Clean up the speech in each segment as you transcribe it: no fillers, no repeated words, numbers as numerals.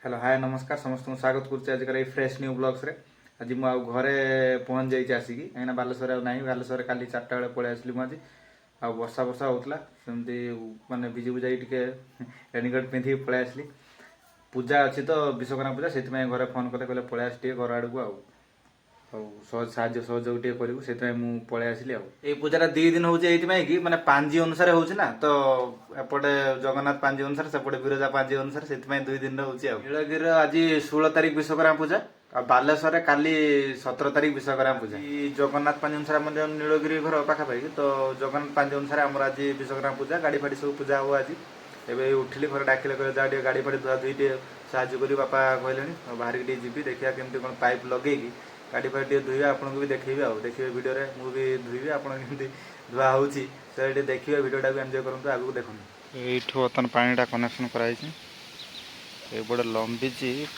Hello hi नमस्कार समस्त स्वागत करुच्चे आज फ्रेश न्यू ब्लॉग्स रे आज मु घरे पहुँच जाइए आसिकी कहीं बालेश्वर ना बालेश्वर काली 4टा बेले पलि आसली मुझे आ वर्षा वर्षा होता सेमती मानने भिजी भुजा टे रेनिकोट पिंधिक पलि आसली पूजा अच्छी तो विश्वकर्मा पूजा से घरे फोन करते कहले पलि आस घर आड़ को साहय सहयोग टे करूँ से पलि आसली ये पूजा 2 दिन हूँ कि माने पांजी अनुसार होना तो एपटे जगन्नाथ पांजी अनुसार सेपटे विरजा पांजी अनुसार से 2 दिन हूँ नीलगिरी आज 16 तारीख विश्वकर्मा पूजा आ बालेश्वर काली 17 तारीख विश्वकर्मा पूजा जगन्नाथ पांजी अनुसार आम नीलगिरी घर पाखापाखि तो जगन्नाथ पांजी अनुसार आम आज विश्वकर्मा पूजा गाड़ी फाड़ी सब पूजा हम आज एवं उठिली घर डाकिले कहले गाड़ी फाड़ी धुआ धुई टे साहय करी बापा कहले बाहर के जी देखा केमती कौन पाइप लगे गाड़ी फाड़ी टे धुए आपको भी देखिए देखिए वीडियो रे मु भी धुईबी आपड़ी धुआ होती देखिए वीडियोटा भी एंजॉय करूँ आगू देखूँ ये बर्तन पानीटा कनेक्शन कराइबड़े लंबी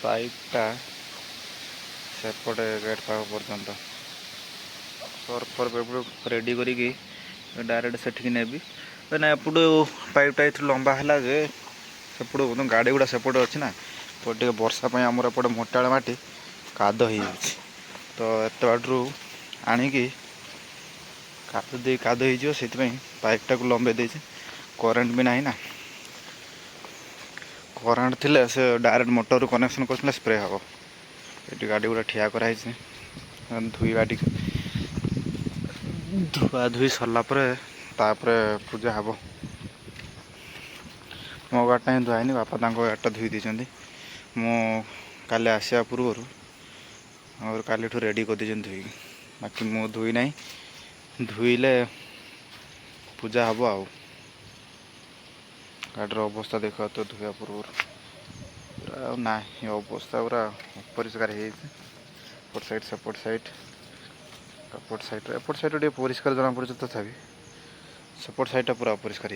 पाइपटा सेपटे गेट पाख पर्यंत सर्फ रेडी करी डायरेक्ट सेठिकी नेबी ना एपट पाइपटा ये लंबा है जे सेपट गाड़ी गुड़ा सेपटे अच्छी ना टे वर्षा आमर एपटे मोटाड़ माटी काद हो तो एत बाटू आणिकी काद हो पाइपटा को लंबे दे करेन्ट भी नहीं ना करेन्ट थिले से डायरेक्ट मोटर कनेक्शन कर स्प्रे हम ये गाड़ी गुड़ा ठिया कराई धुआ टी धुआ धुई सरलापर पूजा हम मो गाड़टा ही धुआनी बापा गाड़टा धुई देते मु काली आसा पूर्वर और काली रेडी कर दे धुई बाकी मु धुई ना धुईले पूजा हम आ गाड़ीर अवस्था देख तो धुआ पूर्व पूरा ना अवस्था पूरा अपरिष्कार होपट साइड सेपट साइड एपट साइड परिष्कार जना पड़े तथापि सेपट साइडटा पूरा अपरिष्कार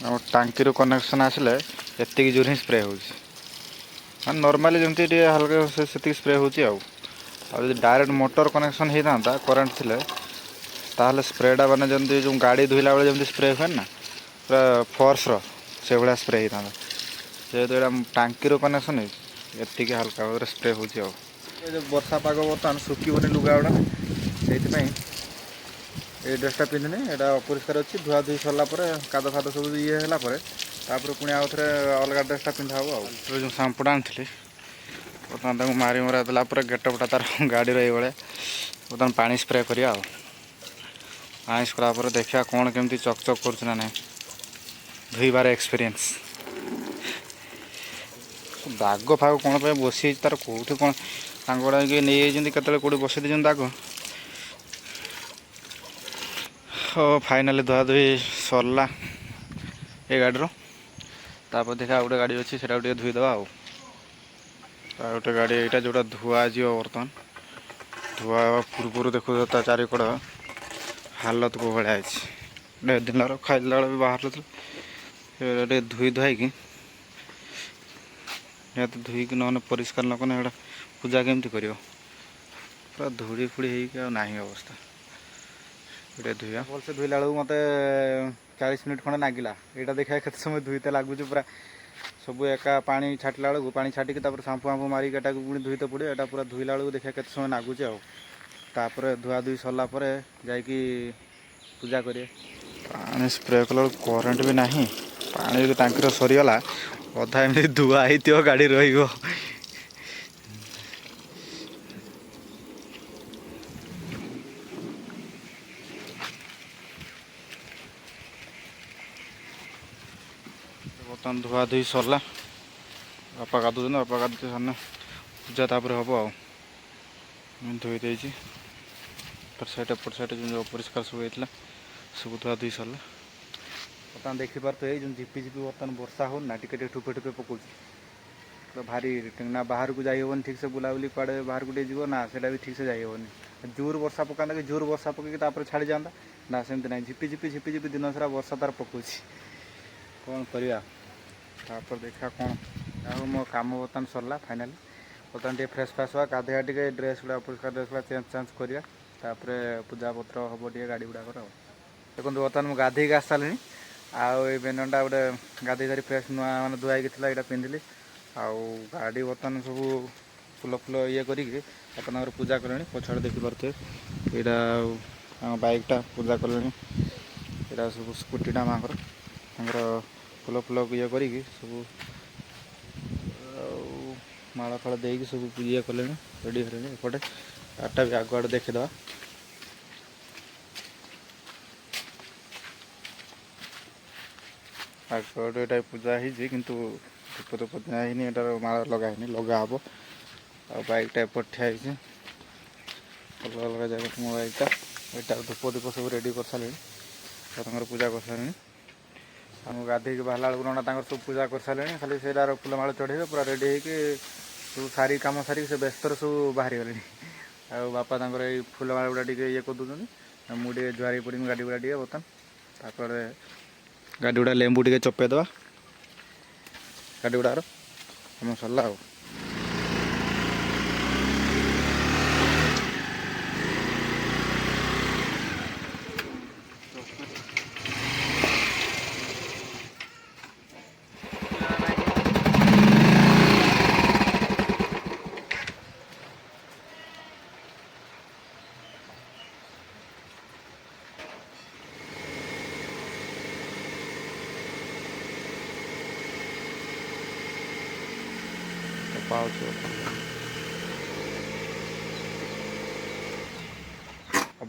हो टांकी कनेक्शन आसिले एति जोर ही स्प्रे हो नॉर्मली जमी हल्का से स्प्रे हो डायरेक्ट मोटर कनेक्शन होता था करेन्ट थिले ताहले स्प्रेटा मैंने जमी जो गाड़ी धोला बेले जमी स्प्रे हुए ना पूरा फोर्स से भाया स्प्रे होता जेहेतु यहाँ टांकी कनेक्शन एति हल्का भाव स्प्रे हो वर्षा पाग बर्तमान सुखी लुगा गुड़ा से ये ड्रेसटा पिंधिनी यहाँ अपरिष्कार अच्छी धुआ धुई सरलापर काद फाद सब ये है पुणी आउ थे अलग ड्रेसटा पिंधा हम जो सांपुटा आनी बर्तमान मारी मरा देला गेटअपटा तार गाड़ी ये बर्तमान पानी स्प्रे करा पानी स्प्रे देखा कौन केमती चकचक कर ना धुईबार एक्सपीरियंस दाग फाग कौन पे बसी तार कौटी कौन सांगुड़ा नहीं जाती केतले कौटी बसई दे दाग फाइनाली धुआ धुई सरला ये गाड़ीर तापर देखा गोटे गाड़ी अच्छी से धुईदे आ गोटे गाड़ी यहाँ जोटा धुआ जो बर्तमान धुआ पूर्व देखो चारिकड़ हालत को भाया दिन खाइला भी बाहर टे धुई धुआई निहत धुईक न परिष्कार न कने पूजा केमती कर पूरा धूड़ी फुड़ी ना अवस्था ये धुआ भलसे धुईला बेलू मत 40 मिनट खंडे लगिला यहाँ देखा के समय धुईते लगुच पूरा सब एका पानी छाटला बेलू पानी छाटिक सांपू फांपू मारिक एटा पुणी धुईते पड़े यहाँ पूरा धुईला बेलू देखा के समय लगुच आपर धुआ धुई सरला जाकि पूजा करें पानी स्प्रे कला करेन्ट भी ना पानी टांकीर सरीगला अधा एमती धुआ हो गाड़ी रही बर्तमान धुआ धुई सरला बापा गाधुन बापा गाधु सामने पूजा तापर हम आ धुई दे एपट साइड जो अपरिष्कार सब होता सब धुआ धुई सरला बर्तमान देखिपार ये जो झिपी झिपी बर्तमान वर्षा हो ना टे ठुपे ठुपे पकाउछ तो भारी ना बाहर को जाई हेबनी ठीक से बुलाबुली कड़े बाहर को जीव ना से भी ठीक से जाई हेबनी जोर वर्षा पकाता कि जोर वर्षा पकईकि छाड़ी जाता ना सेमती ना झिपी झिपी झिपी झिपी दिन सारा वर्षा तार पकाउछ कौन करवा तापर देखा कौन आ मो कम बर्तमान सरला फाइनाली बर्तमान टे फ्रेश फ्रेश हुआ गाधोया टे ड्रेस गुड़ा अपरिष्कार ड्रेस गुड़ा चेंज चेंज करा पूजा पत्र हम टे गाड़ी गुड़ाकर देखो बर्तमान मुझे गाधे आस सारे आउ बेनटा गोटे गाधे सारी फ्रेश नुआ मैंने धुआई यहाँ पिंधिली आउ गाड़ी बर्तमान सब फुल फुल ये करिकी बापा पूजा कले पछाड़ देखिपे यहाँ बाइकटा पूजा कले यहाँ सब स्कूटीटा माँ फुल फुल ये करिकी सब माला फाला देकी सब ये कले रेडी हेले एपटे गाड़टा भी आग आड़े देखीद आगे पूजा होती किंतु धूप धूप दिखाई एटार माला लगाई लगा हे आ बाइकटा एपट ठिया अलग अलग जगह मो बाइकटा यहाँ धूप दीप सब रेडी कर सारे पूजा कर सारे आम गाधे बाहर बेलू रंडा सब पूजा कर सारे खाली से फुलमाला चढ़े पूरा रेडी होगी सब सारी कम सारी से व्यस्तर सब बाहरी गले आ बापा फुलमाला गुड़ा टे ये कर दूसरी मुझे जुआरी पड़ी गाड़ी गुड़ा टे बर्तमान गाड़ी गुड़ा लेंबू टे चपेदवा गाड़ी गुड़ार कम सरला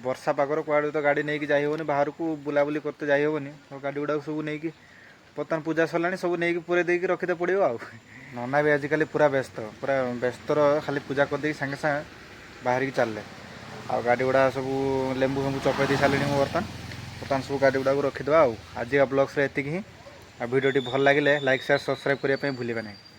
वर्षा पागर कुआड़े तो गाड़ी नहीं जाई होनी बाहर को बुलाबुली करते जाई होनी तो गाड़ी गुड़ा सब नहीं बर्तमान पूजा सरला सब नहीं पूरे देकी रखीदे पड़ो आ नना भी आजिकल पूरा व्यस्तर खाली पूजा कर सागे सागे बाहर की चलले आ गाड़ी गुड़ा सब लेंबू फेंबू चपे दी सारे बर्तमान सब गाड़ी गुड़ा रखीद आज ब्लॉग्स एति ही भिडियो भल लगे लाइक शेयर सब्सक्राइब करने भूलिए नहीं।